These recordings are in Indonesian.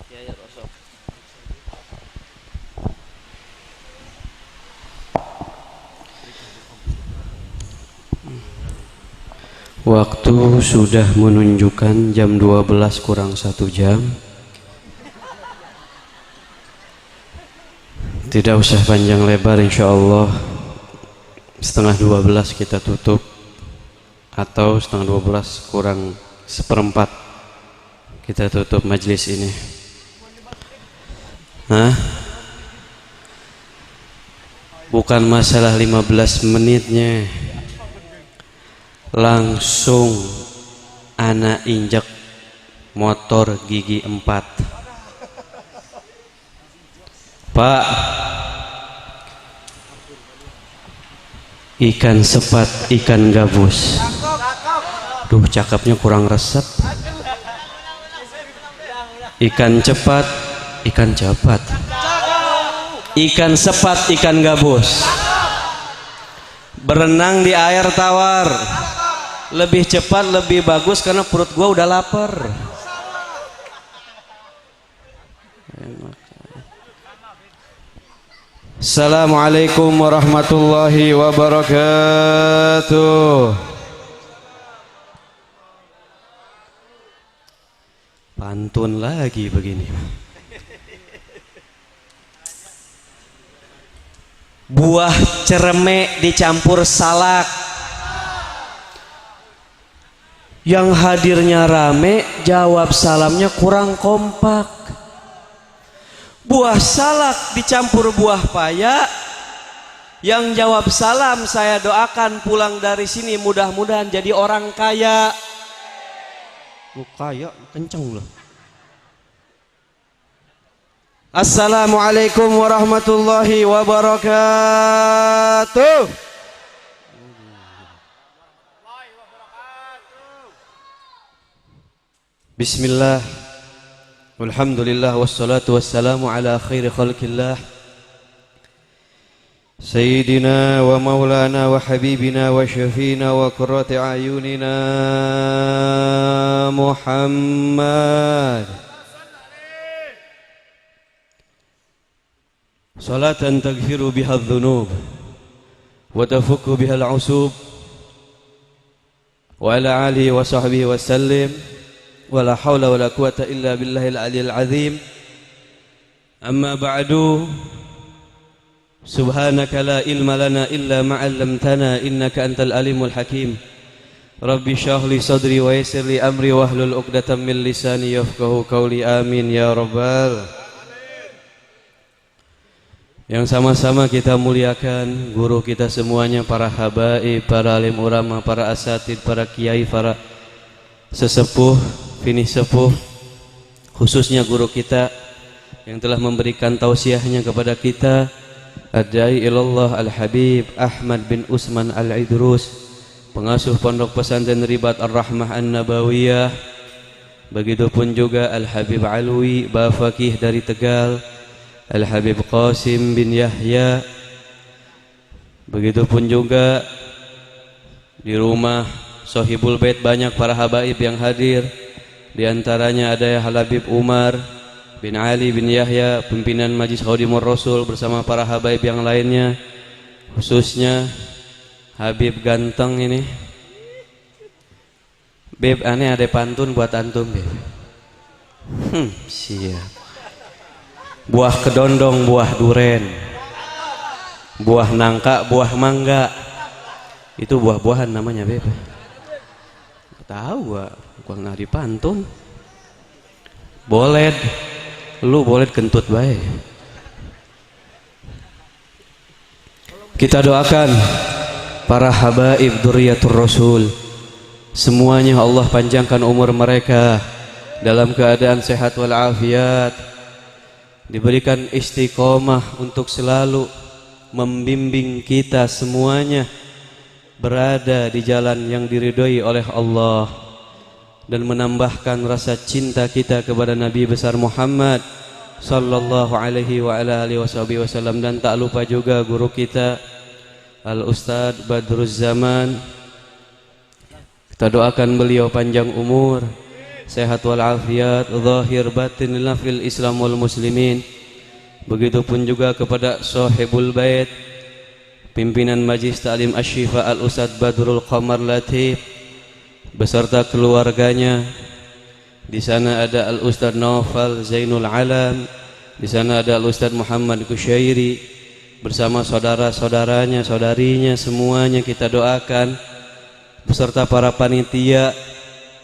Ya, ya, Rasul. Waktu sudah menunjukkan jam 12 kurang 1 jam. Tidak usah panjang lebar, insya Allah setengah 12 kita tutup, atau setengah 12 kurang seperempat kita tutup majelis ini. Bukan masalah 15 menitnya, langsung anak injek motor gigi 4. Pak, ikan sepat, ikan gabus. Duh, cakepnya kurang resep. Ikan cepat, ikan cepat. Ikan sepat, ikan gabus. Berenang di air tawar. Lebih cepat, lebih bagus karena perut gua udah lapar. Assalamualaikum warahmatullahi wabarakatuh. Pantun lagi begini. Buah cereme dicampur salak. Yang hadirnya rame, jawab salamnya kurang kompak. Buah salak dicampur buah paya, yang jawab salam saya doakan pulang dari sini mudah-mudahan jadi orang kaya. Kaya kenceng loh. Assalamualaikum warahmatullahi wabarakatuh. Bismillah, walhamdulillah, wassalatu wassalamu ala khairi khalqillah, Sayyidina wa maulana wa habibina wa syafina wa qurrati ayunina Muhammad. Salatan taghfiru biha adh-dhunub wa tafukku biha al-usub, wa ala alihi wa sahbihi wa sallim. Wala haula wala quwata illa billahil aliyil azim. Amma ba'du. Subhanaka la ilma lana illa ma 'allamtana innaka antal alimul hakim. Rabbi shrah li sadri wa yassir li amri wahlul 'uqdatam min lisani yafqahu qawli. Amin ya rabbal. Yang sama-sama kita muliakan guru kita semuanya, para habaib, para alim ulama, para asatid, para kiai, para sesepuh, finih sepuh, khususnya guru kita yang telah memberikan tausiahnya kepada kita, Ad-Da'i ilallah Al-Habib Ahmad bin Usman Al-Idrus, pengasuh pondok pesantren Ribat Ar-Rahmah An-Nabawiyah. Begitupun juga Al-Habib Alwi Bafakih dari Tegal, Al-Habib Qasim bin Yahya. Begitupun juga di rumah Sohibul Bait banyak para habaib yang hadir. Di antaranya ada Habib Umar bin Ali bin Yahya, pimpinan Majlis Khadimur Rasul, bersama para habaib yang lainnya, khususnya Habib ganteng ini. Beb, aneh ada pantun buat antum, Beb. Siap. Buah kedondong, buah duren, buah nangka, buah mangga. Itu buah-buahan namanya, Beb. Tahu gua nggak dipantun. Boleh, lu boleh kentut baik. Kita doakan para habaib dzurriyyatur rasul, semuanya Allah panjangkan umur mereka dalam keadaan sehat walafiat, diberikan istiqomah untuk selalu membimbing kita semuanya berada di jalan yang diridhoi oleh Allah, dan menambahkan rasa cinta kita kepada Nabi besar Muhammad sallallahu alaihi wa ala alihi wasallam. Dan tak lupa juga guru kita Al-Ustadz Badruz Zaman. Kita doakan beliau panjang umur, sehat walafiat zahir batin fil Islam wal muslimin. Begitupun juga kepada sahibul bait, pimpinan Majlis Ta'lim Asy-Syifa Al-Ustadz Badrul Qamar Latif beserta keluarganya. Di sana ada Al-Ustadz Naufal Zainul Alam, di sana ada Al-Ustadz Muhammad Kusyairi bersama saudara-saudaranya, saudarinya, semuanya kita doakan beserta para panitia,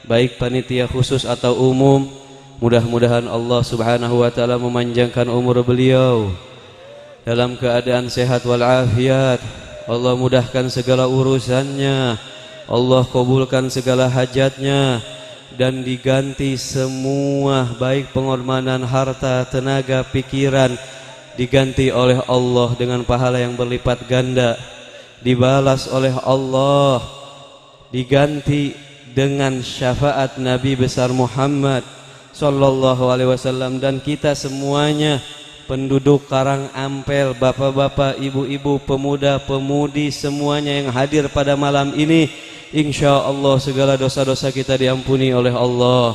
baik panitia khusus atau umum. Mudah-mudahan Allah Subhanahu wa taala memanjangkan umur beliau dalam keadaan sehat walafiat. Allah mudahkan segala urusannya, Allah kabulkan segala hajatnya, dan diganti semua baik pengorbanan harta, tenaga, pikiran diganti oleh Allah dengan pahala yang berlipat ganda, dibalas oleh Allah, diganti dengan syafaat Nabi besar Muhammad sallallahu alaihi wasallam. Dan kita semuanya penduduk Karang Ampel, bapak-bapak, ibu-ibu, pemuda-pemudi, semuanya yang hadir pada malam ini, insya Allah segala dosa-dosa kita diampuni oleh Allah,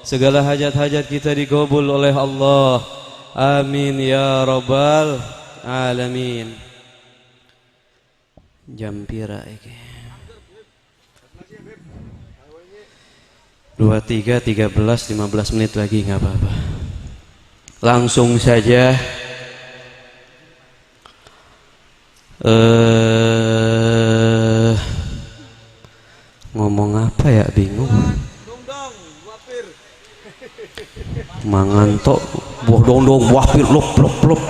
segala hajat-hajat kita dikabul oleh Allah. Amin ya rabbal alamin. Jam pira iki? 23, 13, 15 menit lagi, nggak apa-apa. Langsung saja ngomong apa ya, bingung. Mangantok buah dong wapir lop lop lop.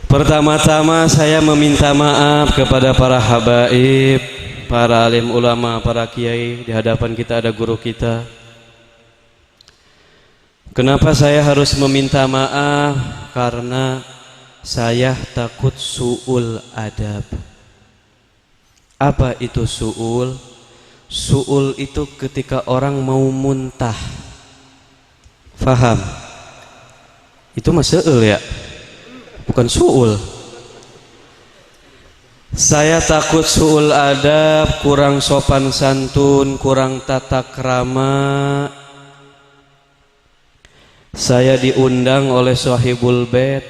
Pertama-tama saya meminta maaf kepada para habaib, para alim ulama, para kiai. Di hadapan kita ada guru kita. Kenapa saya harus meminta maaf? Karena saya takut su'ul adab. Apa itu su'ul? Su'ul itu ketika orang mau muntah. Faham? Itu mah se'ul ya, bukan su'ul. Saya takut su'ul adab, kurang sopan santun, kurang tata krama. Saya diundang oleh Sahibul Bait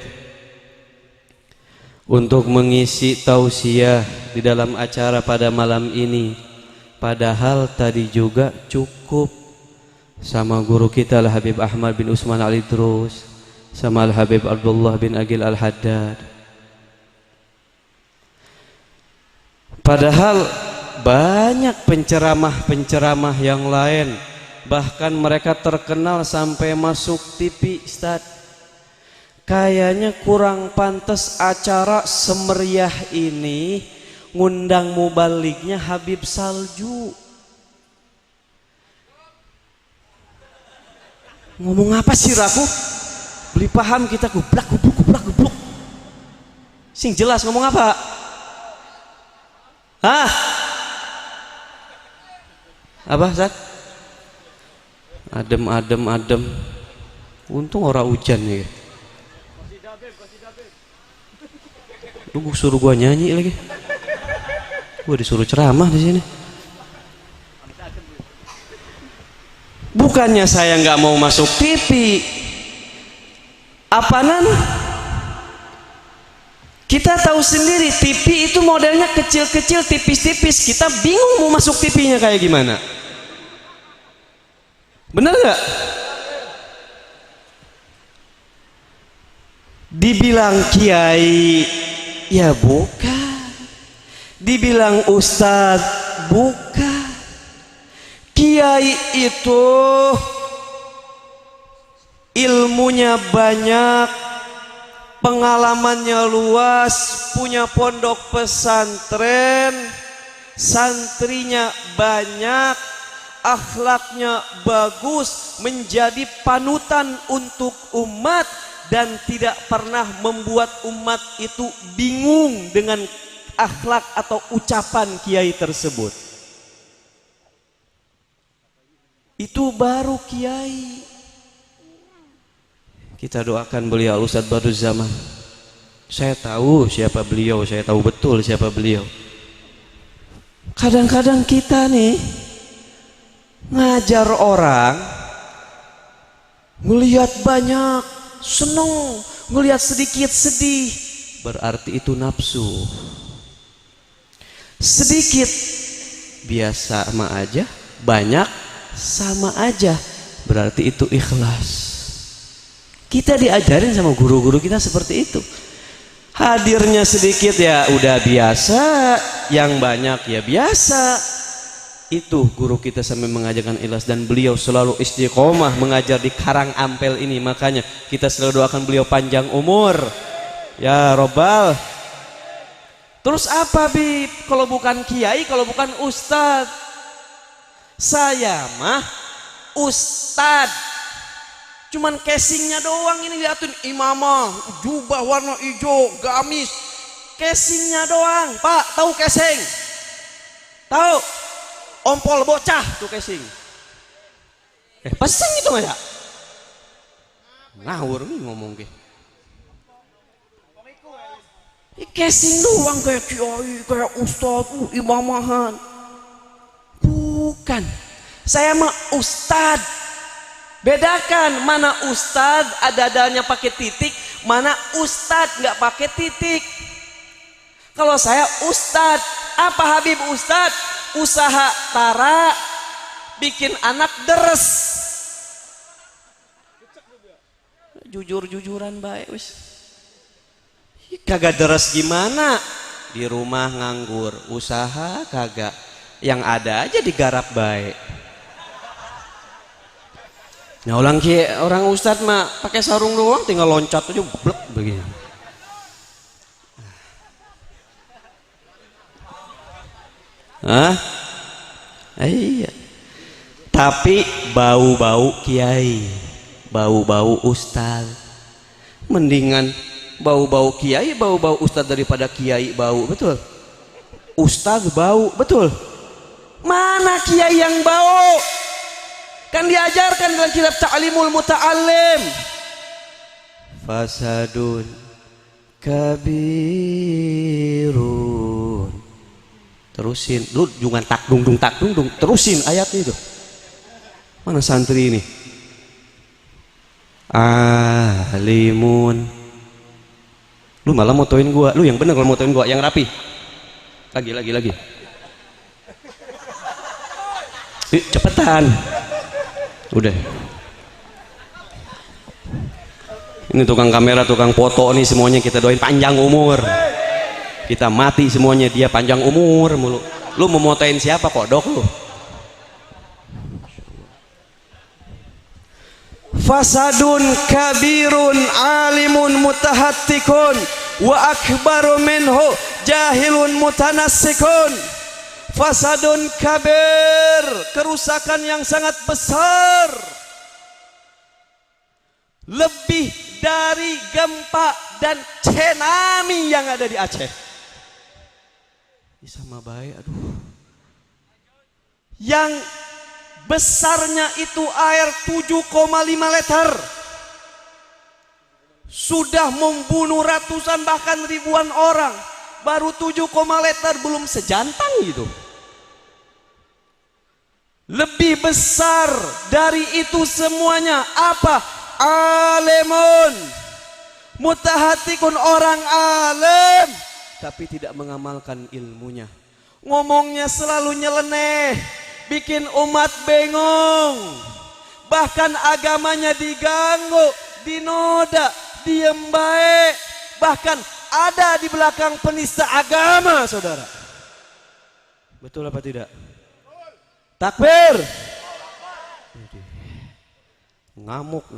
untuk mengisi tausiah di dalam acara pada malam ini. Padahal tadi juga cukup sama guru kita Al-Habib Ahmad bin Usman Al-Idrus, sama Al-Habib Abdullah bin Agil Al-Haddad. Padahal banyak penceramah-penceramah yang lain, bahkan mereka terkenal sampai masuk TV. Ustaz, kayaknya kurang pantas acara semeriah ini ngundang mubalignya Habib Salju. Ngomong apa sih Raku? Beli paham kita, gublak gubluk gublak gubluk. Sing jelas ngomong apa? Hah? Apa Ustaz? Adem adem adem. Untung ora hujan ya. Lu suruh gua nyanyi lagi. Gua disuruh ceramah di sini. Bukannya saya nggak mau masuk TV. Apanan? Kita tahu sendiri TV itu modelnya kecil-kecil, tipis-tipis. Kita bingung mau masuk TV-nya kayak gimana. Bener gak? Dibilang kiai, ya bukan. Dibilang ustadz, bukan. Kiai itu ilmunya banyak, pengalamannya luas, punya pondok pesantren, santrinya banyak, akhlaknya bagus, menjadi panutan untuk umat, dan tidak pernah membuat umat itu bingung dengan akhlak atau ucapan kiai tersebut. Itu baru kiai. Kita doakan beliau Ustadz Badrul Zaman. Saya tahu siapa beliau, saya tahu betul siapa beliau. Kadang-kadang kita nih ngajar orang, ngelihat banyak seneng, ngelihat sedikit sedih, berarti itu nafsu. Sedikit biasa sama aja, banyak sama aja, berarti itu ikhlas. Kita diajarin sama guru-guru kita seperti itu. Hadirnya sedikit ya udah biasa, yang banyak ya biasa. Itu guru kita sampai mengajarkan ikhlas, dan beliau selalu istiqomah mengajar di Karang Ampel ini. Makanya kita selalu doakan beliau panjang umur ya Robbal. Terus apa Bib? Kalau bukan kiai, kalau bukan ustadz? Saya mah ustadz, cuman casingnya doang. Ini liatin imamah, jubah warna hijau, gamis, casingnya doang. Pak, tahu casing? Tahu? Ompol bocah tuh casing. Pasang itu nggak ya? Ngawur nih ngomong ke. Casing doang kayak kiai, kayak ustadz, imamahan. Bukan. Saya mah ustadz. Bedakan mana ustadz ada adanya pakai titik, mana ustadz nggak pakai titik. Kalau saya ustadz, apa Habib ustadz? Usaha tara, bikin anak deres. Jujur-jujuran baik wis. Kagak deres gimana? Di rumah nganggur, usaha kagak. Yang ada aja digarap baik. Nah orang ustadz mah pakai sarung doang, tinggal loncat aja blek begini. Hah? Iya. Tapi bau-bau kiai, bau-bau ustaz. Mendingan bau-bau kiai, bau-bau ustaz daripada kiai bau, betul? Ustaz bau, betul? Mana kiai yang bau? Kan diajarkan dalam kitab Ta'limul Muta'allim. Fasadun kabirun. Terusin, lu jangan tak dung, terusin ayatnya itu. Mana santri ini? Alimun. Lu malah motoin gua, lu yang bener kalau motoin gua, yang rapi. Lagi. Cepetan. Udah. Ini tukang kamera, tukang foto nih semuanya kita doain panjang umur. Kita mati semuanya, dia panjang umur mulu. Lu mau motoin siapa kodok lu? Fasadun kabirun alimun mutahattikun wa akbaru minhu jahilun mutanassikun. Fasadun kabir, kerusakan yang sangat besar, lebih dari gempa dan tsunami yang ada di Aceh. Sama baik, aduh. Yang besarnya itu air 7,5 liter. Sudah membunuh ratusan bahkan ribuan orang. Baru 7, liter, belum sejantang gitu. Lebih besar dari itu semuanya apa? Alimun mutahatikun, orang alim tapi tidak mengamalkan ilmunya. Ngomongnya selalu nyeleneh, bikin umat bengong. Bahkan agamanya diganggu, dinoda, diem baik. Bahkan ada di belakang penista agama, saudara. Betul apa tidak? Takbir. Ngamuk.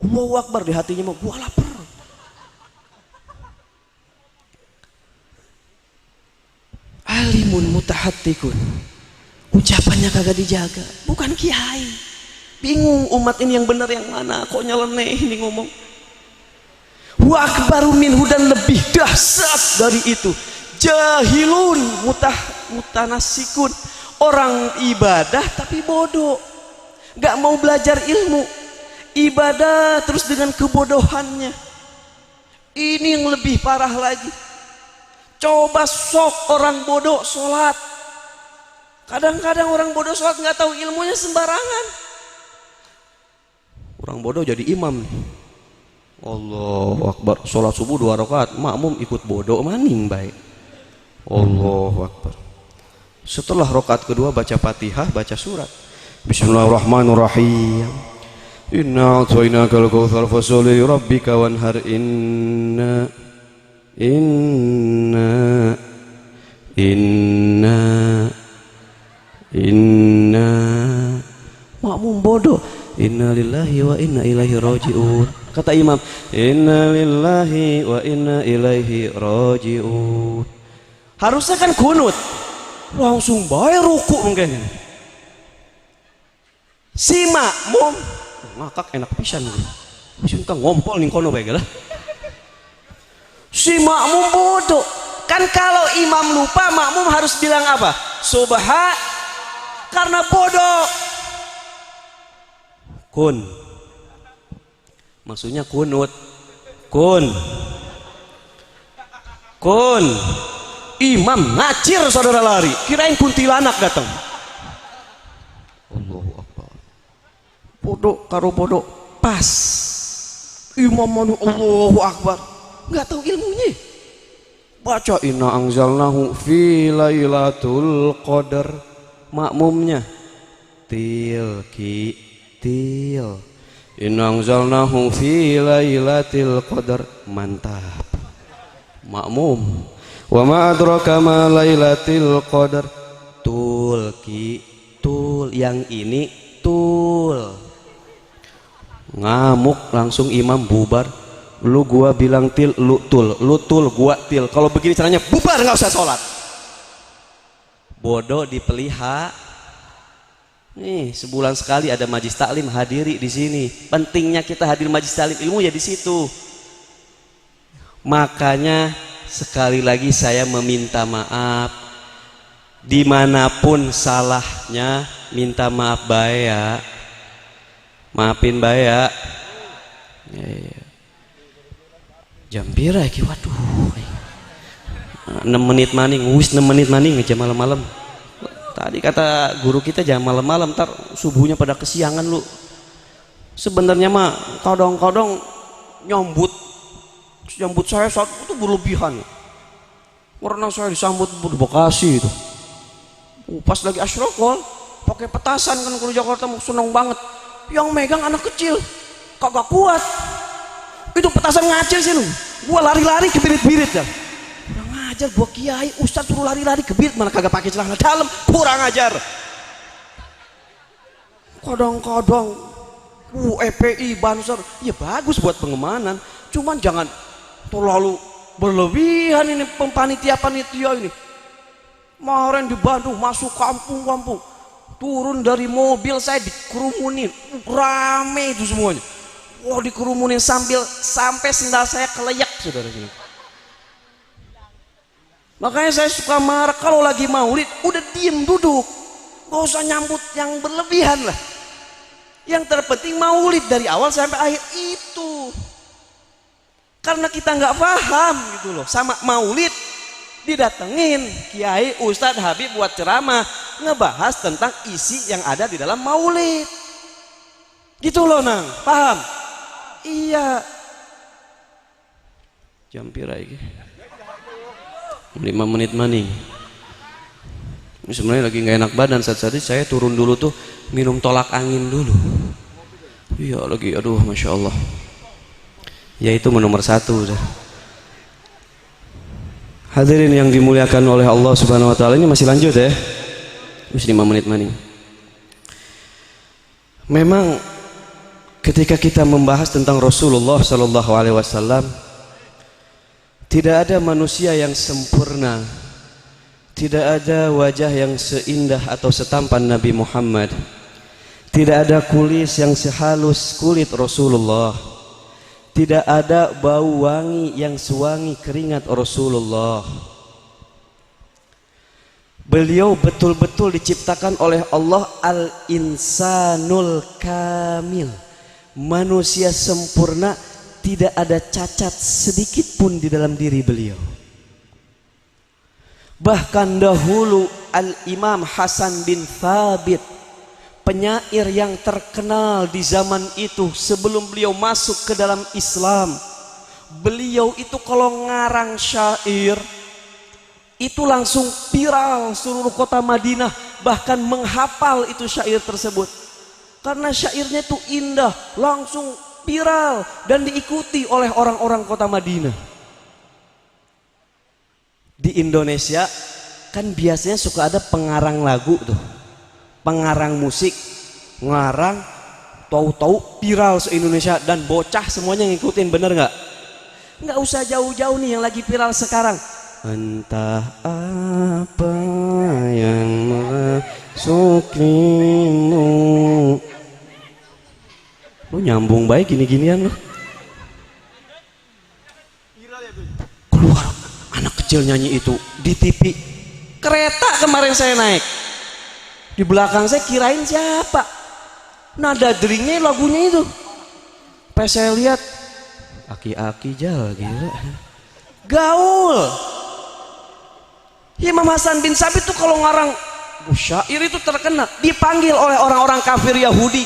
Allahu Akbar, di hatinya mau gua lapar. Alimun mutahattikun, ucapannya kagak dijaga. Bukan kiai. Bingung umat ini yang benar yang mana, kok nyeleneh ini ngomong. Wa akbaru minhu, dan lebih dahsyat dari itu, jahilun mutanassikun, orang ibadah tapi bodoh, gak mau belajar ilmu, ibadah terus dengan kebodohannya. Ini yang lebih parah lagi. Coba sok orang bodoh sholat, Kadang-kadang orang bodoh sholat nggak tahu ilmunya sembarangan. Orang bodoh jadi imam nih. Allahu Akbar, sholat subuh 2 rakaat, makmum ikut bodoh maning baik. Allahu Akbar. Setelah rakaat kedua baca Fatihah, baca surat. Bismillahirrahmanirrahim. Inna a'tainakal kautsar fasholli lirabbika wanhar inna makmum bodoh. Inna lillahi wa inna ilaihi raji'un. Kata imam, inna lillahi wa inna ilaihi raji'un. Harusnya kan kunut, langsung bayar ruku mungkin. Si makmum ngakak enak pisan. Mesti kan ngompol ning kono bae lah. Si makmum bodoh. Kan kalau imam lupa, makmum harus bilang apa? Subhan, karena bodoh. Kun. Maksudnya kunut. Kun. Imam ngacir saudara lari. Kirain kuntilanak datang. Allahu Akbar. Bodoh karo bodoh pas. Imam manu Allahu Akbar. Enggak tahu ilmunya. Baca inna anzalnahu fi lailatul qadar. Makmumnya til inna anzalnahu fi lailatul qadar. Mantap. Makmum. Wa ma adraka ma lailatul qadar. Tul yang ini tul. Ngamuk langsung imam bubar. Lu gua bilang til, lu tul, gua til. Kalau begini caranya bubar, nggak usah sholat. Bodoh dipelihara. Nih sebulan sekali ada majlis taklim, hadiri di sini. Pentingnya kita hadir majlis taklim ilmu ya di situ. Makanya sekali lagi saya meminta maaf. Dimanapun salahnya minta maaf bae ya. Maafin bae ya. Jam pira iki waduh 6 menit maning wis 6 menit maning aja malam-malam. Tadi kata guru kita jangan malam-malam, ntar subuhnya pada kesiangan lu. Sebenarnya mah kadang-kadang nyambut saya saat itu berlebihan. Karena saya disambut di Bekasi itu. Pas lagi asyraqol pakai petasan kan kalau Jakarta seneng banget. Yang megang anak kecil kagak kuat. Itu petasan ngacil sih lu. Gua lari-lari kebirit-birit ya. Kurang ajar gua kiai, ustaz suruh lari-lari kebirit mana kagak pakai celana dalam, kurang ajar. Kadang-kadang EPI Banser ya bagus buat pengemanan, cuman jangan terlalu berlebihan ini panitia ini. Kemarin di Bandung masuk kampung-kampung, turun dari mobil saya dikerumunin, rame itu semuanya. Wah dikerumunin sampai sendal saya keleyak saudara. Makanya saya suka marah kalau lagi maulid udah diem duduk, gak usah nyambut yang berlebihan lah. Yang terpenting maulid dari awal sampai akhir itu. Karena kita nggak paham gitu loh sama maulid, didatengin kiai, ustadz, habib buat ceramah ngebahas tentang isi yang ada di dalam maulid. Gitu loh nang, paham? Iya. Jam pira iki? 5 menit maning. Ini sebenarnya lagi nggak enak badan saat saya turun dulu tuh minum tolak angin dulu. Iya lagi, aduh masya Allah. Ya itu nomor 1 udah. Hadirin yang dimuliakan oleh Allah Subhanahu Wa Taala, ini masih lanjut ya. Masih 5 menit maning. Memang ketika kita membahas tentang Rasulullah Sallallahu Alaihi Wasallam, tidak ada manusia yang sempurna, tidak ada wajah yang seindah atau setampan Nabi Muhammad, tidak ada kulis yang sehalus kulit Rasulullah, tidak ada bau wangi yang sewangi keringat Rasulullah. Beliau betul-betul diciptakan oleh Allah al-insanul kamil, manusia sempurna, tidak ada cacat sedikit pun di dalam diri beliau. Bahkan dahulu Al-Imam Hasan bin Thabit, penyair yang terkenal di zaman itu sebelum beliau masuk ke dalam Islam. Beliau itu kalau ngarang syair itu langsung viral seluruh kota Madinah, bahkan menghafal itu syair tersebut karena syairnya itu indah, langsung viral dan diikuti oleh orang-orang kota Madinah. Di Indonesia kan biasanya suka ada pengarang lagu tuh, pengarang musik, ngarang, tahu-tahu viral se-Indonesia dan bocah semuanya ngikutin, bener nggak? Nggak usah jauh-jauh nih yang lagi viral sekarang. Entah apa yang masukimu. Lu nyambung baik gini-ginian lu. Keluar anak kecil nyanyi itu di TV. Kereta kemarin saya naik. Di belakang saya kirain siapa. Nada deringnya lagunya itu. Pas saya lihat, aki-aki jal gila. Gaul. Imam Hasan bin Thabit itu kalau ngarang syair itu terkenal, dipanggil oleh orang-orang kafir Yahudi,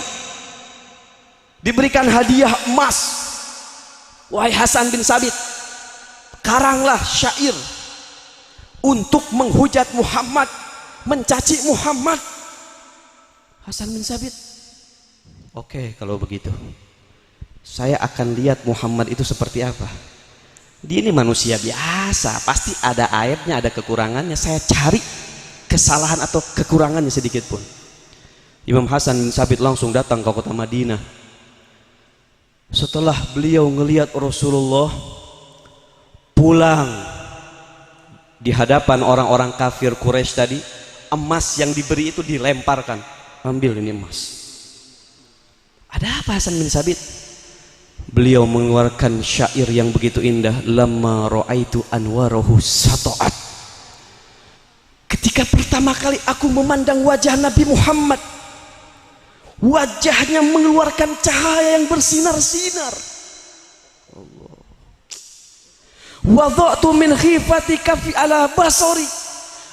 diberikan hadiah emas. Wahai Hasan bin Thabit, karanglah syair untuk menghujat Muhammad, mencaci Muhammad. Hasan bin Thabit, oke, kalau begitu saya akan lihat Muhammad itu seperti apa. Dia ini manusia biasa, pasti ada aibnya, ada kekurangannya. Saya cari kesalahan atau kekurangannya sedikit pun. Imam Hasan bin Thabit langsung datang ke kota Madinah. Setelah beliau ngelihat Rasulullah pulang di hadapan orang-orang kafir Quraisy tadi, emas yang diberi itu dilemparkan. Ambil ini emas. Ada apa Hasan bin Thabit? Beliau mengeluarkan syair yang begitu indah. Lamma ra'aitu anwarahu sata'at. Ketika pertama kali aku memandang wajah Nabi Muhammad, wajahnya mengeluarkan cahaya yang bersinar-sinar. Wada'tu min khifati kafi ala basari.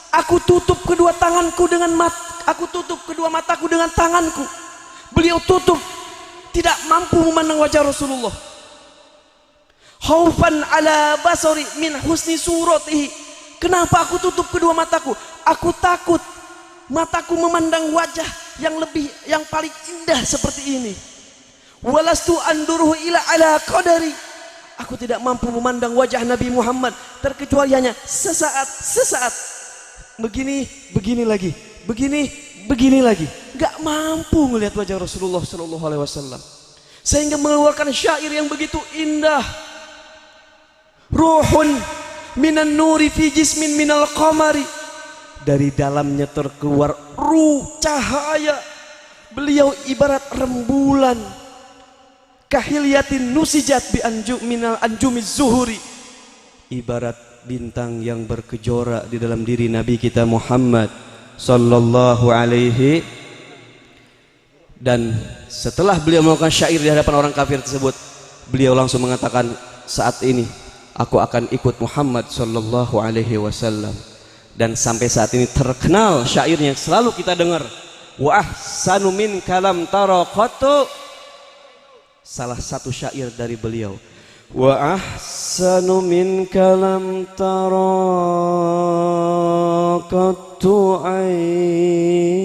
Aku tutup kedua tanganku dengan aku tutup kedua mataku dengan tanganku. Beliau tutup, tidak mampu memandang wajah Rasulullah. Khaufan ala basari min husni suratihi. Kenapa aku tutup kedua mataku? Aku takut mataku memandang wajah yang paling indah seperti ini. Walastu anduruhu ila ala qadari. Aku tidak mampu memandang wajah Nabi Muhammad terkecuali hanya sesaat. Begini lagi. Begini lagi. Gak mampu melihat wajah Rasulullah Sallallahu Alaihi Wasallam, sehingga mengeluarkan syair yang begitu indah. Ruhun minan nuri fi jismin minal qamari. Dari dalamnya terkeluar ruh cahaya. Beliau ibarat rembulan. Kahilyatin nusijat bi minal anjumiz zuhuri. Ibarat bintang yang berkejora di dalam diri Nabi kita Muhammad Sallallahu Alaihi. Dan setelah beliau melakukan syair di hadapan orang kafir tersebut, beliau langsung mengatakan, saat ini aku akan ikut Muhammad Sallallahu Alaihi Wasallam. Dan sampai saat ini terkenal syairnya yang selalu kita dengar. Wa ahsanu min kalam taraqatu. Salah satu syair dari beliau. Wa ahsanu min kalam taraqatu ain.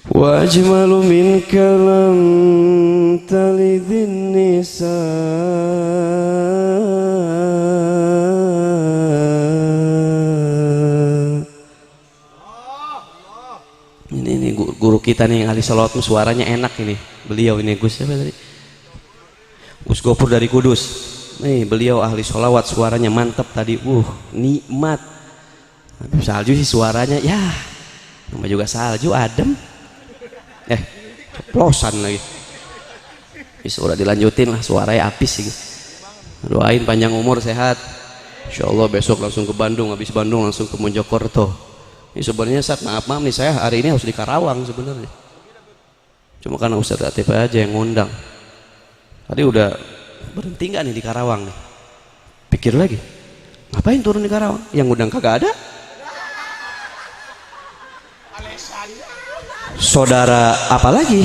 Wa ajmalu min kalam talidhin nisa. Ini guru kita nih yang ahli salawat, suaranya enak ini. Beliau ini Gus siapa tadi? Gus Gopur dari Kudus. Nih beliau ahli salawat, suaranya mantap tadi. Nikmat. Salju sih suaranya ya. Nama juga salju adem. Ceplosan lagi. Bisa udah dilanjutin lah, suaranya apis sih. Doain panjang umur, sehat. Insyaallah besok langsung ke Bandung, habis Bandung langsung ke Mojokerto. Ini sebenarnya maaf nih, saya hari ini harus di Karawang sebenarnya. Cuma karena Ustadz Latif aja yang ngundang. Tadi udah berhenti nggak nih di Karawang nih? Pikir lagi, ngapain turun di Karawang? Yang undang kagak ada. Saudara apa lagi?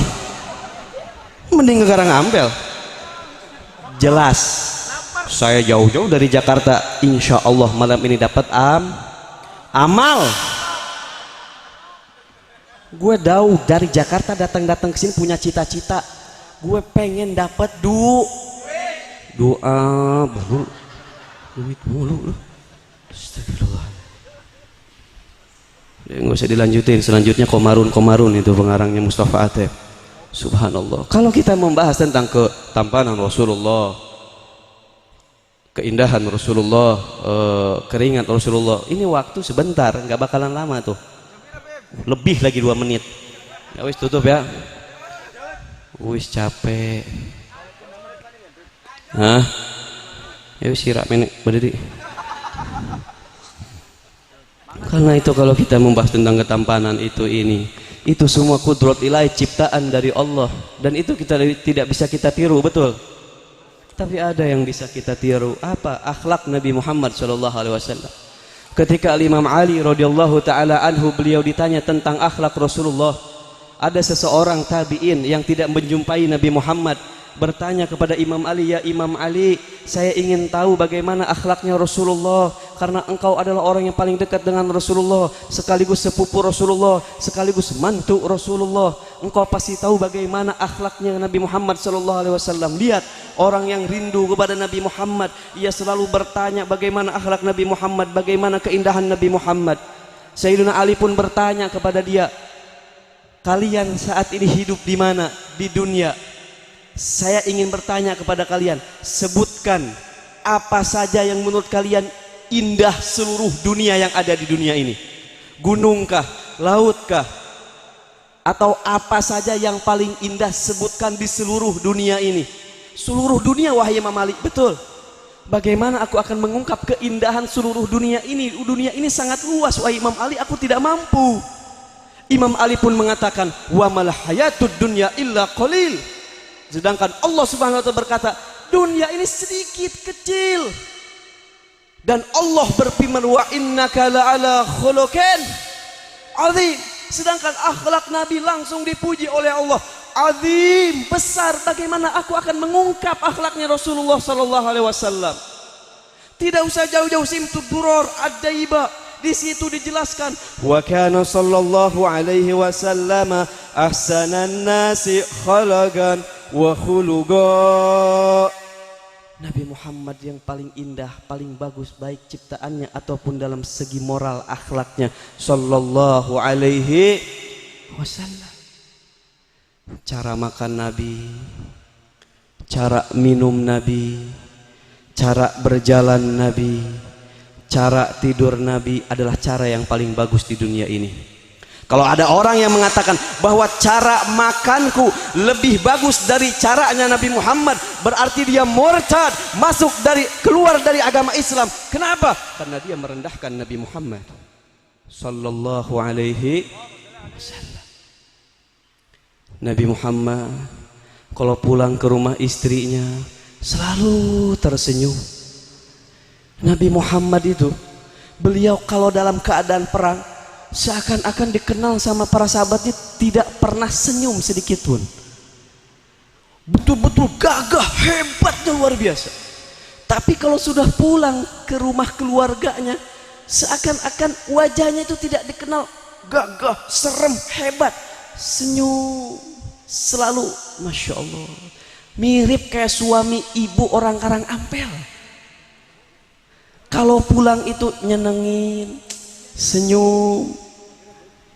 Mending ke Karangampel. Jelas saya jauh-jauh dari Jakarta, insya Allah malam ini dapat amal. Gue jauh dari Jakarta datang ke sini punya cita-cita, gue pengen dapat doa baru duit mulu. Astagfirullah. Ya, nggak usah dilanjutin, selanjutnya komarun itu pengarangnya Mustafa Atef. Subhanallah. Kalau kita membahas tentang ketampanan Rasulullah, keindahan Rasulullah, keringat Rasulullah, ini waktu sebentar, nggak bakalan lama tuh. Lebih lagi 2 menit. Ya wis tutup ya. Wis capek. Hah? Ya wis sirak menek berdiri. Karena itu kalau kita membahas tentang ketampanan itu semua kudrat ilahi, ciptaan dari Allah, dan itu kita tidak bisa kita tiru, betul. Tapi ada yang bisa kita tiru, apa? Akhlak Nabi Muhammad SAW. Ketika Imam Ali radhiyallahu taala anhu, beliau ditanya tentang akhlak Rasulullah, ada seseorang tabi'in yang tidak menjumpai Nabi Muhammad bertanya kepada Imam Ali, ya Imam Ali, saya ingin tahu bagaimana akhlaknya Rasulullah, karena engkau adalah orang yang paling dekat dengan Rasulullah, sekaligus sepupu Rasulullah, sekaligus mantu Rasulullah, engkau pasti tahu bagaimana akhlaknya Nabi Muhammad SAW. Lihat, orang yang rindu kepada Nabi Muhammad, ia selalu bertanya bagaimana akhlak Nabi Muhammad, bagaimana keindahan Nabi Muhammad. Sayyidina Ali pun bertanya kepada dia, kalian saat ini hidup di mana? Di dunia. Saya ingin bertanya kepada kalian, sebutkan apa saja yang menurut kalian indah seluruh dunia yang ada di dunia ini. Gunungkah, lautkah, atau apa saja yang paling indah, sebutkan di seluruh dunia ini. Seluruh dunia, wahai Imam Ali. Betul. Bagaimana aku akan mengungkap keindahan seluruh dunia ini? Dunia ini sangat luas, wahai Imam Ali, aku tidak mampu. Imam Ali pun mengatakan, wa mal hayatud dunya illa qalil. Sedangkan Allah Subhanahu wa taala berkata, dunia ini sedikit, kecil. Dan Allah berfirman, wa innaka la'ala khuluqin azim. Sedangkan akhlak Nabi langsung dipuji oleh Allah, azim, besar. Bagaimana aku akan mengungkap akhlaknya Rasulullah sallallahu alaihi wasallam? Tidak usah jauh-jauh, simtud duror ad-daiba, di situ dijelaskan, wa kana sallallahu alaihi wasallam ahsanan nasi khalaqan wa khuluqa. Nabi Muhammad yang paling indah, paling bagus baik ciptaannya ataupun dalam segi moral akhlaknya sallallahu alaihi wasallam. Cara makan Nabi, cara minum Nabi, cara berjalan Nabi, cara tidur Nabi adalah cara yang paling bagus di dunia ini. Kalau ada orang yang mengatakan bahwa cara makanku lebih bagus dari caranya Nabi Muhammad, berarti dia murtad, keluar dari agama Islam. Kenapa? Karena dia merendahkan Nabi Muhammad sallallahu alaihi wasallam. Nabi Muhammad kalau pulang ke rumah istrinya selalu tersenyum. Nabi Muhammad itu, beliau kalau dalam keadaan perang seakan-akan dikenal sama para sahabatnya tidak pernah senyum sedikit pun. Betul-betul gagah, hebatnya luar biasa. Tapi kalau sudah pulang ke rumah keluarganya, seakan-akan wajahnya itu tidak dikenal gagah, serem, hebat. Senyum selalu, Masya Allah, mirip kayak suami ibu orang Karangampel. Kalau pulang itu nyenengin, senyum,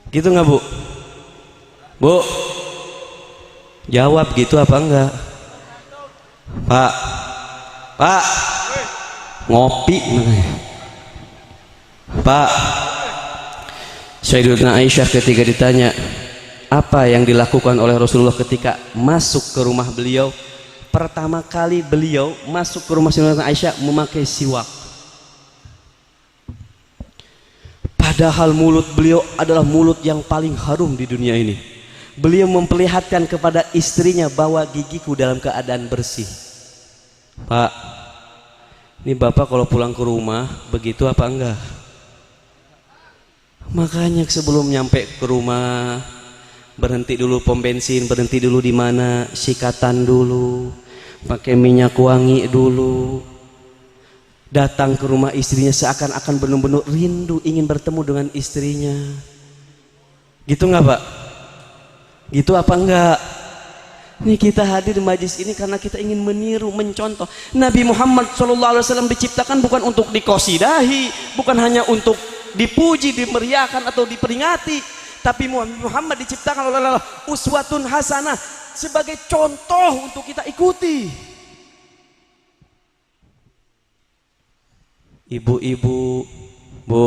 gitu nggak Bu? Bu, jawab gitu apa enggak? Pak, ngopi, Pak. Sayyidatuna Aisyah ketika ditanya apa yang dilakukan oleh Rasulullah ketika masuk ke rumah beliau, pertama kali beliau masuk ke rumah Sayyidatuna Aisyah memakai siwak. Padahal mulut beliau adalah mulut yang paling harum di dunia ini. Beliau memperlihatkan kepada istrinya bahwa gigiku dalam keadaan bersih. Pak, Ini bapak kalau pulang ke rumah begitu apa enggak? Makanya sebelum nyampe ke rumah berhenti dulu pom bensin, berhenti dulu di mana, sikatan dulu, pakai minyak wangi dulu. Datang ke rumah istrinya seakan-akan benar-benar rindu ingin bertemu dengan istrinya. Gitu nggak Pak? Gitu apa enggak? Ini kita hadir di majlis ini karena kita ingin meniru, mencontoh. Nabi Muhammad SAW diciptakan bukan untuk dikosidahi, bukan hanya untuk dipuji, dimeriahkan atau diperingati, tapi Muhammad diciptakan oleh Allah uswatun hasanah, sebagai contoh untuk kita ikuti. Ibu-ibu, Bu,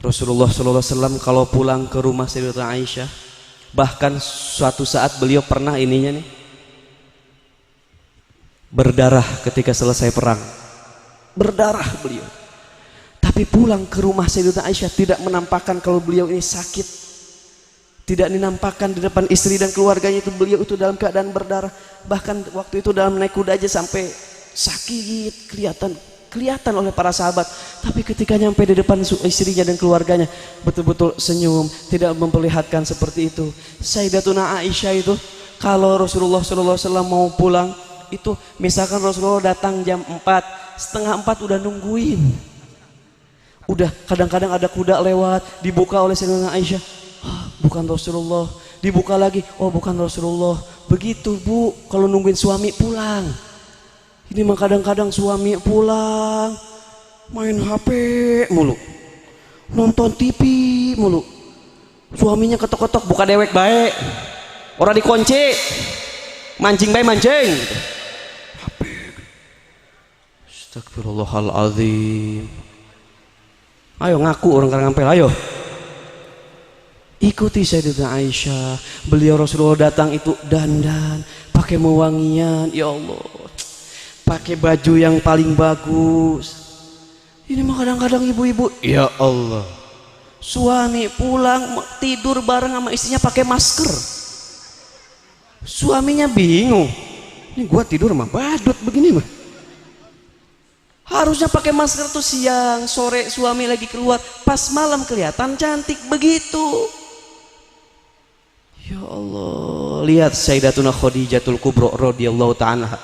Rasulullah SAW kalau pulang ke rumah Sayyidatuna Aisyah, bahkan suatu saat beliau pernah ininya nih berdarah ketika selesai perang, berdarah beliau. Tapi pulang ke rumah Sayyidatuna Aisyah tidak menampakkan kalau beliau ini sakit, tidak dinampakkan di depan istri dan keluarganya itu beliau itu dalam keadaan berdarah. Bahkan waktu itu dalam naik kuda aja sampai sakit, kelihatan oleh para sahabat. Tapi ketika nyampe di depan istrinya dan keluarganya betul-betul senyum, tidak memperlihatkan seperti itu. Sayyidatuna Aisyah itu kalau Rasulullah SAW mau pulang itu, misalkan Rasulullah datang jam 4, setengah 4 udah nungguin. Udah kadang-kadang ada kuda lewat, dibuka oleh Sayyidatuna Aisyah, bukan Rasulullah. Dibuka lagi, oh bukan Rasulullah. Begitu Bu kalau nungguin suami pulang. Ini mah kadang-kadang suami pulang main HP mulu, nonton TV mulu, suaminya ketok-ketok buka dewek baik, orang dikunci, mancing baik mancing gitu. HP. Astagfirullahaladzim. Ayo ngaku orang ngampel, ayo ikuti Sayyidatuna Aisyah. Beliau Rasulullah datang itu dandan pakai mewangian, ya Allah, pakai baju yang paling bagus. Ini mah kadang-kadang ibu-ibu, ya Allah, suami pulang tidur bareng sama istrinya pakai masker. Suaminya bingung, ini gua tidur sama badut begini mah. Harusnya pakai masker tuh siang, sore suami lagi keluar, pas malam kelihatan cantik begitu. Ya Allah, lihat Sayyidatuna Khadijatul Kubra radhiyallahu ta'ala.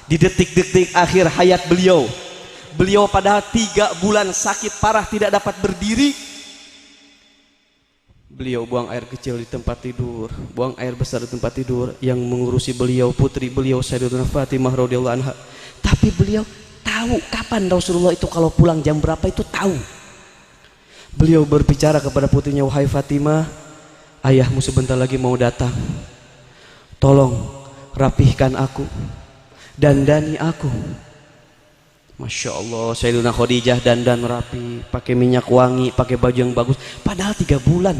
Di detik-detik akhir hayat beliau, beliau padahal 3 bulan sakit parah tidak dapat berdiri, beliau buang air kecil di tempat tidur, buang air besar di tempat tidur. Yang mengurusi beliau putri beliau Sayyidatuna Fatimah radhiyallahu anha. Tapi beliau tahu kapan Rasulullah itu kalau pulang jam berapa, itu tahu. Beliau berbicara kepada putrinya, wahai Fatimah, ayahmu sebentar lagi mau datang, tolong rapihkan aku, dandani aku. Masya Allah, Sayyidatuna Khadijah dandan rapi, pakai minyak wangi, pakai baju yang bagus. Padahal 3 bulan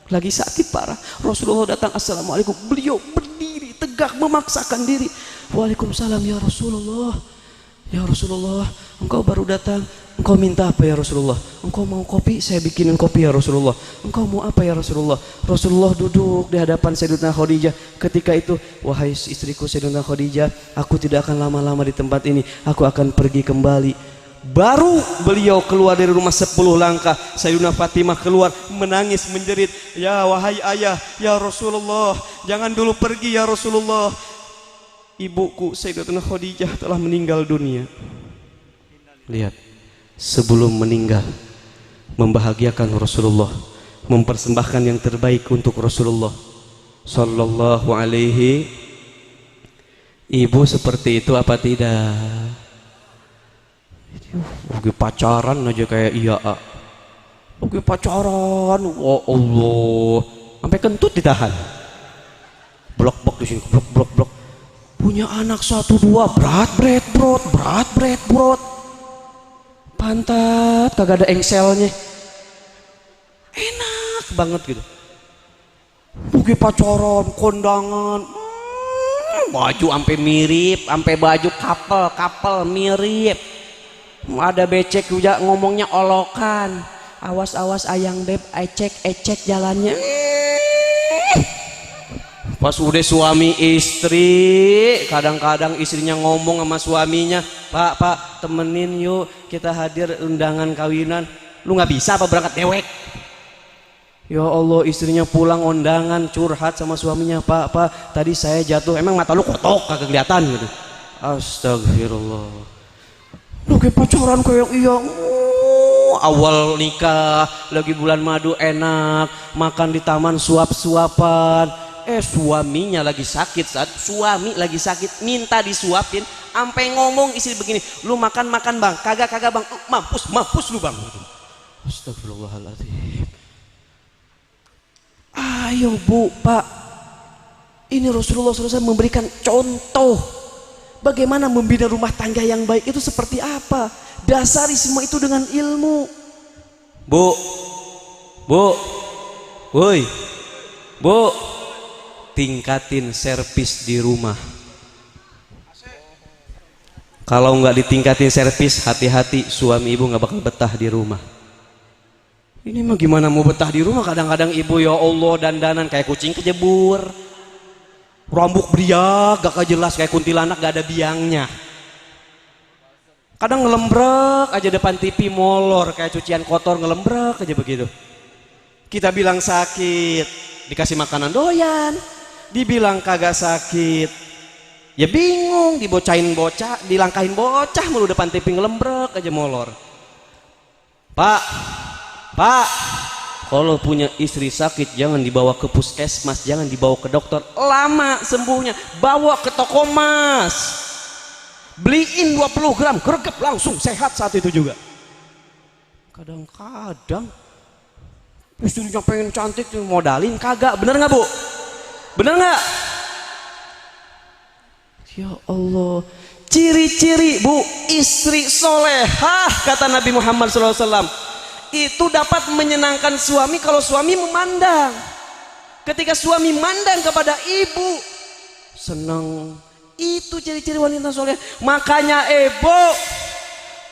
lagi sakit parah. Rasulullah datang, assalamualaikum, beliau berdiri tegak memaksakan diri. Waalaikumsalam ya Rasulullah. Ya Rasulullah, engkau baru datang, engkau minta apa ya Rasulullah? Engkau mau kopi, saya bikinin kopi ya Rasulullah. Engkau mau apa ya Rasulullah? Rasulullah duduk di hadapan Sayyidatuna Khadijah. Ketika itu, wahai istriku Sayyidatuna Khadijah, aku tidak akan lama-lama di tempat ini, aku akan pergi kembali. Baru beliau keluar dari rumah 10 langkah, Sayyidatuna Fatimah keluar menangis menjerit, ya wahai ayah, ya Rasulullah, jangan dulu pergi ya Rasulullah. Ibuku Sayyidatuna Khadijah telah meninggal dunia. Lihat, sebelum meninggal membahagiakan Rasulullah, mempersembahkan yang terbaik untuk Rasulullah sallallahu alaihi. Ibu seperti itu apa tidak? Oke pacaran aja kayak iya. Oke pacaran, oh Allah, sampai kentut ditahan. Blok-blok di sini, blok-blok. Punya anak 1, 2, berat brot, pantat kagak ada engselnya, enak banget gitu. Bukan pacaran, kondangan, baju ampe mirip, ampe baju couple mirip. Ada becek juga ngomongnya olokan, awas ayang beb, ecek jalannya. Pas udah suami istri, kadang-kadang istrinya ngomong sama suaminya, Pak temenin yuk kita hadir undangan kawinan. Lu nggak bisa apa berangkat dewek? Ya Allah, istrinya pulang undangan curhat sama suaminya, Pak tadi saya jatuh, emang mata lu kotok kagak kelihatan gitu. Astagfirullah. Lu kayak pacaran kayak iya. Awal nikah lagi bulan madu enak, makan di taman suap-suapan. Suaminya lagi sakit, saat suami lagi sakit minta disuapin, sampai ngomong istri begini, lu makan bang, kagak bang, mampus lu bang. Astagfirullahaladzim. Ayo Bu, Pak, ini Rasulullah SAW memberikan contoh bagaimana membina rumah tangga yang baik itu seperti apa. Dasari semua itu dengan ilmu. Bu, woi, Bu, tingkatin servis di rumah. Kalau nggak ditingkatin servis, hati-hati suami ibu nggak bakal betah di rumah. Ini mah gimana mau betah di rumah? Kadang-kadang ibu ya Allah dandanan kayak kucing kejebur, rambut beriak gak jelas kayak kuntilanak gak ada biangnya. Kadang ngelembrek aja depan TV molor kayak cucian kotor, ngelembrek aja begitu. Kita bilang sakit, dikasih makanan doyan. Dibilang kagak sakit, ya bingung, dibocahin bocah, dilangkahin bocah mulu depan TV ngelembrek aja molor. Pak, kalau punya istri sakit jangan dibawa ke puskesmas, jangan dibawa ke dokter, lama sembuhnya, bawa ke toko emas, beliin 20 gram, greget langsung sehat saat itu juga. Kadang-kadang istrinya pengen cantik modalin kagak, bener nggak Bu? Bener nggak? Ya Allah, ciri-ciri Bu istri solehah kata Nabi Muhammad SAW itu dapat menyenangkan suami kalau suami memandang. Ketika suami mandang kepada ibu senang, itu ciri-ciri wanita soleh. Makanya Bu,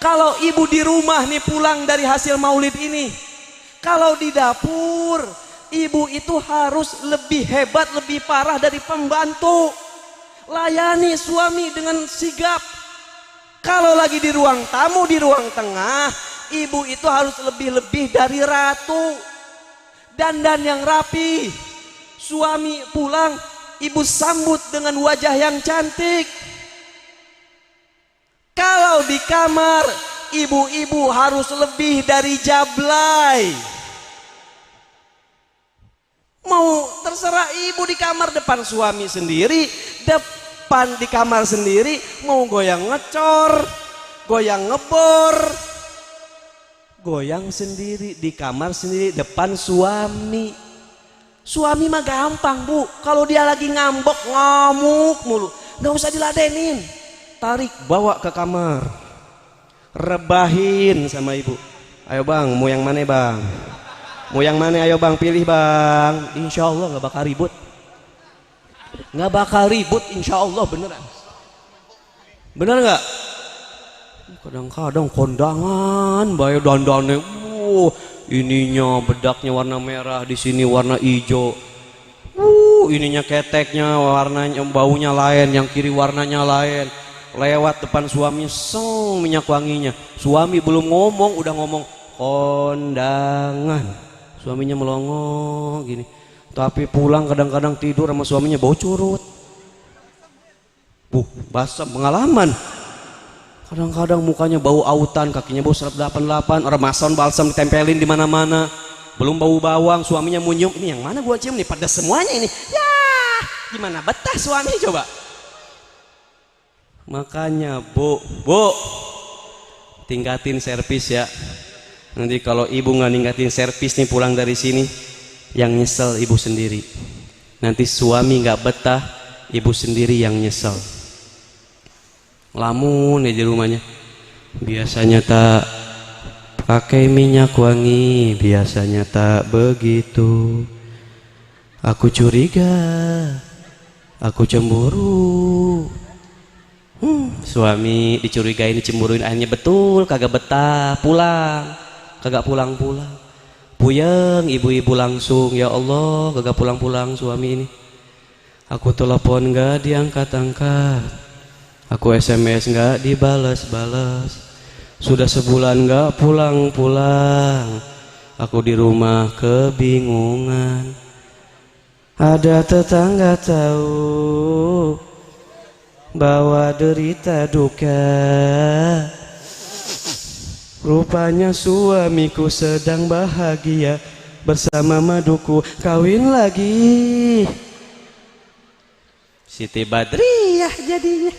kalau ibu di rumah nih pulang dari hasil maulid ini, kalau di dapur ibu itu harus lebih hebat, lebih parah dari pembantu. Layani suami dengan sigap. Kalau lagi di ruang tamu, di ruang tengah, ibu itu harus lebih-lebih dari ratu. Dandan yang rapi. Suami pulang, ibu sambut dengan wajah yang cantik. Kalau di kamar, ibu-ibu harus lebih dari jablay. Mau terserah ibu di kamar, depan suami sendiri, depan di kamar sendiri, mau goyang ngecor, goyang ngebor, goyang sendiri di kamar sendiri depan suami. Suami mah gampang Bu, kalau dia lagi ngambek ngamuk mulu, nggak usah diladenin, tarik bawa ke kamar, rebahin sama ibu. Ayo bang, mau yang mana bang? Mau yang mana? Ayo bang, pilih bang. Insya Allah nggak bakal ribut, nggak bakal ribut, insya Allah, beneran. Bener nggak? Kadang-kadang kondangan bayar dandannya, ininya bedaknya warna merah, di sini warna hijau, ininya keteknya warnanya, baunya lain, yang kiri warnanya lain. Lewat depan suami, seng minyak wanginya. Suami belum ngomong udah ngomong kondangan. Suaminya melongo gini, tapi pulang kadang-kadang tidur sama suaminya bau curut. Basah pengalaman. Kadang-kadang mukanya bau autan, kakinya bau 188, orang mason balsam ditempelin di mana-mana. Belum bau bawang, suaminya munyum, ini yang mana gua cium nih, pada semuanya ini. Ya, gimana betah suami coba. Makanya Bu, tingkatin servis ya. Nanti kalau ibu nggak ningkatin servis nih pulang dari sini, yang nyesel ibu sendiri. Nanti suami nggak betah, ibu sendiri yang nyesel. Lamun ya di rumahnya, biasanya tak pakai minyak wangi, biasanya tak begitu. Aku curiga, aku cemburu. Suami dicurigain, dicemburuin, akhirnya betul kagak betah pulang. Kagak pulang-pulang, puyeng ibu-ibu langsung, ya Allah kagak pulang-pulang suami ini. Aku telepon gak diangkat-angkat, Aku SMS nggak dibalas-balas. Sudah sebulan nggak pulang-pulang. Aku di rumah kebingungan. Ada tetangga tahu bahwa derita duka. Rupanya suamiku sedang bahagia bersama maduku, kawin lagi. Siti Badriyah jadinya.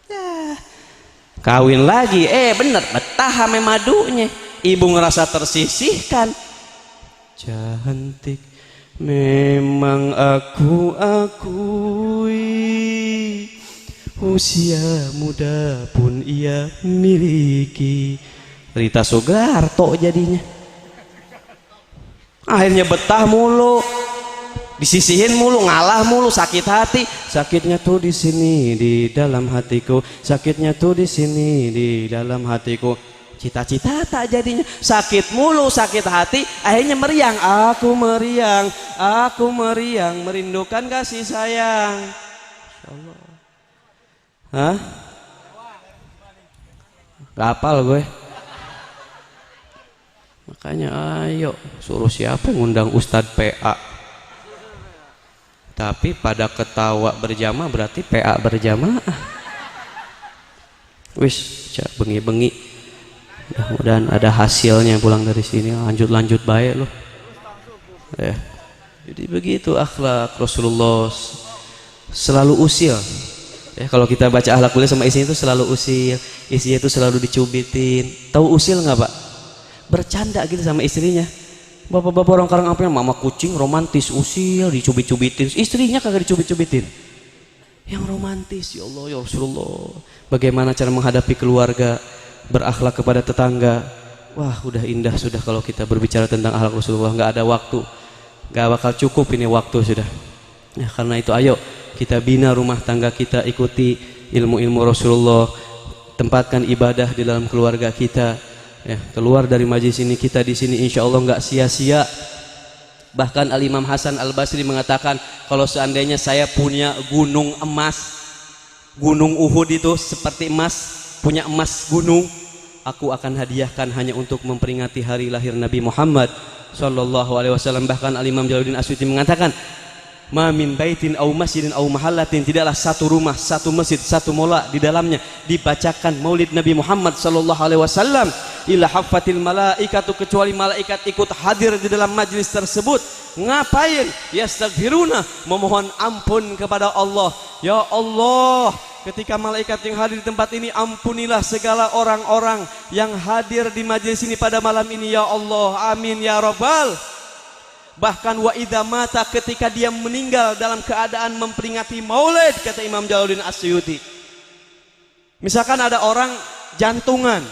Ya. Kawin lagi, bener, betah ame madunya. Ibu ngerasa tersisihkan. Cantik memang aku akui, usia muda pun ia miliki. Rita Sugarto jadinya. Akhirnya betah mulu, disisihin mulu, ngalah mulu, sakit hati. Sakitnya tuh di sini di dalam hatiku, sakitnya tuh di sini di dalam hatiku. Cita-cita tak jadinya, sakit mulu, sakit hati. Akhirnya meriang, aku meriang, merindukan kasih sayang. Insyaallah. Hah? Gak hafal gue. Makanya ayo suruh siapa yang ngundang Ustadz PA. Tapi pada ketawa berjamaah berarti PA berjamaah. Wis, bengi-bengi. Mudah-mudahan ada hasilnya pulang dari sini. Lanjut baik loh. Ya. Jadi begitu akhlak Rasulullah, selalu usil. Ya, kalau kita baca akhlak mulia sama isinya itu selalu usil, isinya itu selalu dicubitin. Tahu usil nggak Pak? Bercanda gitu sama istrinya. Bapak-bapak orang Karang Apian, mama kucing romantis, usil, dicubit-cubitin. Istrinya kagak dicubit-cubitin. Yang romantis, ya Allah ya Rasulullah. Bagaimana cara menghadapi keluarga, berakhlak kepada tetangga. Wah, udah indah sudah kalau kita berbicara tentang akhlak Rasulullah. Nggak ada waktu, nggak bakal cukup ini waktu sudah. Ya, karena itu ayo kita bina rumah tangga kita, ikuti ilmu-ilmu Rasulullah, tempatkan ibadah di dalam keluarga kita. Ya, keluar dari majlis ini kita di sini insya Allah nggak sia-sia. Bahkan Al Imam Hasan Al Basri mengatakan, kalau seandainya saya punya gunung emas, gunung Uhud itu seperti emas, punya emas gunung, aku akan hadiahkan hanya untuk memperingati hari lahir Nabi Muhammad sallallahu alaihi wasallam. Bahkan Al Imam Jalaluddin Asyuti mengatakan, ma min baitin au masjidin au mahallatin, tidaklah satu rumah, satu masjid, satu mola di dalamnya dibacakan maulid Nabi Muhammad sallallahu alaihi wasallam, illa haffatil malaikatu, kecuali malaikat ikut hadir di dalam majlis tersebut. Ngapain? Yastaghfiruna, memohon ampun kepada Allah. Ya Allah, ketika malaikat yang hadir di tempat ini, ampunilah segala orang-orang yang hadir di majlis ini pada malam ini ya Allah, amin ya rabbal. Bahkan wa idza mata, ketika dia meninggal dalam keadaan memperingati maulid, kata Imam Jalaluddin Asyuti, misalkan ada orang jantungan,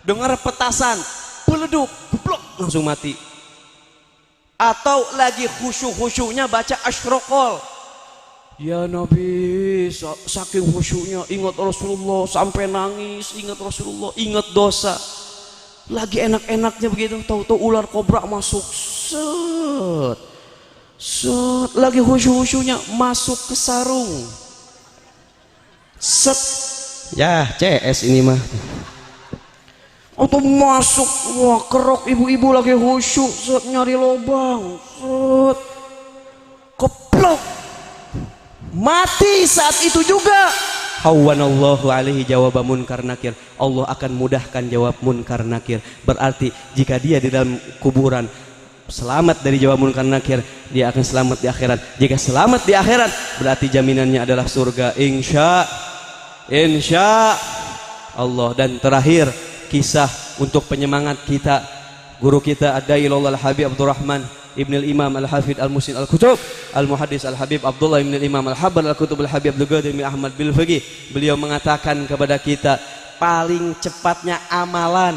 dengar petasan, peleduk, geblok, langsung mati. Atau lagi khusyuk-khusyuknya baca asyraqal, ya Nabi, saking khusyuknya ingat Rasulullah sampai nangis, ingat Rasulullah, ingat dosa. Lagi enak-enaknya begitu, tahu-tahu ular kobra masuk, set, lagi khusyuk-khusyuknya masuk ke sarung, set, ya CS ini mah, atau masuk, wah kerok ibu-ibu lagi khusyuk, set, nyari lubang, set, keplok, mati saat itu juga. Hawanallahu alaihi jawab munkar nakir, Allah akan mudahkan jawab munkar nakir. Berarti jika dia di dalam kuburan selamat dari jawab munkar nakir, dia akan selamat di akhirat. Jika selamat di akhirat, berarti jaminannya adalah surga, insya Allah. Dan terakhir, kisah untuk penyemangat kita, guru kita Ad-Dailullah Al-Habib Abdurrahman Ibnul Imam Al-Hafidh Al-Musin Al-Kutub Al-Muhaddis Al-Habib Abdullah Ibnul Imam Al-Habar Al-Kutub Al-Habib Abdul Qadir bin Ahmad Bil-Fiqih. Beliau mengatakan kepada kita, paling cepatnya amalan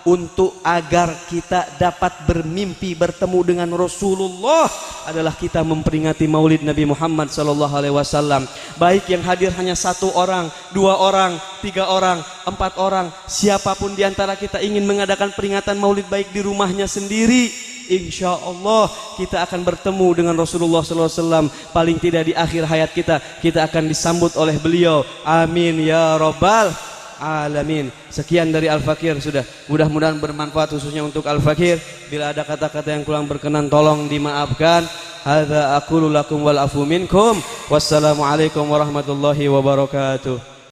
untuk agar kita dapat bermimpi bertemu dengan Rasulullah adalah kita memperingati maulid Nabi Muhammad SAW. Baik yang hadir hanya 1 orang, 2 orang, 3 orang, 4 orang, siapapun diantara kita ingin mengadakan peringatan maulid, baik di rumahnya sendiri insya Allah kita akan bertemu dengan Rasulullah SAW. Paling tidak di akhir hayat kita akan disambut oleh beliau. Amin ya rabbal alamin. Sekian dari Al-Fakir sudah. Mudah-mudahan bermanfaat khususnya untuk Al-Fakir. Bila ada kata-kata yang kurang berkenan tolong dimaafkan. Hadza aqulu lakum wal afu minkum. Wassalamualaikum warahmatullahi wabarakatuh.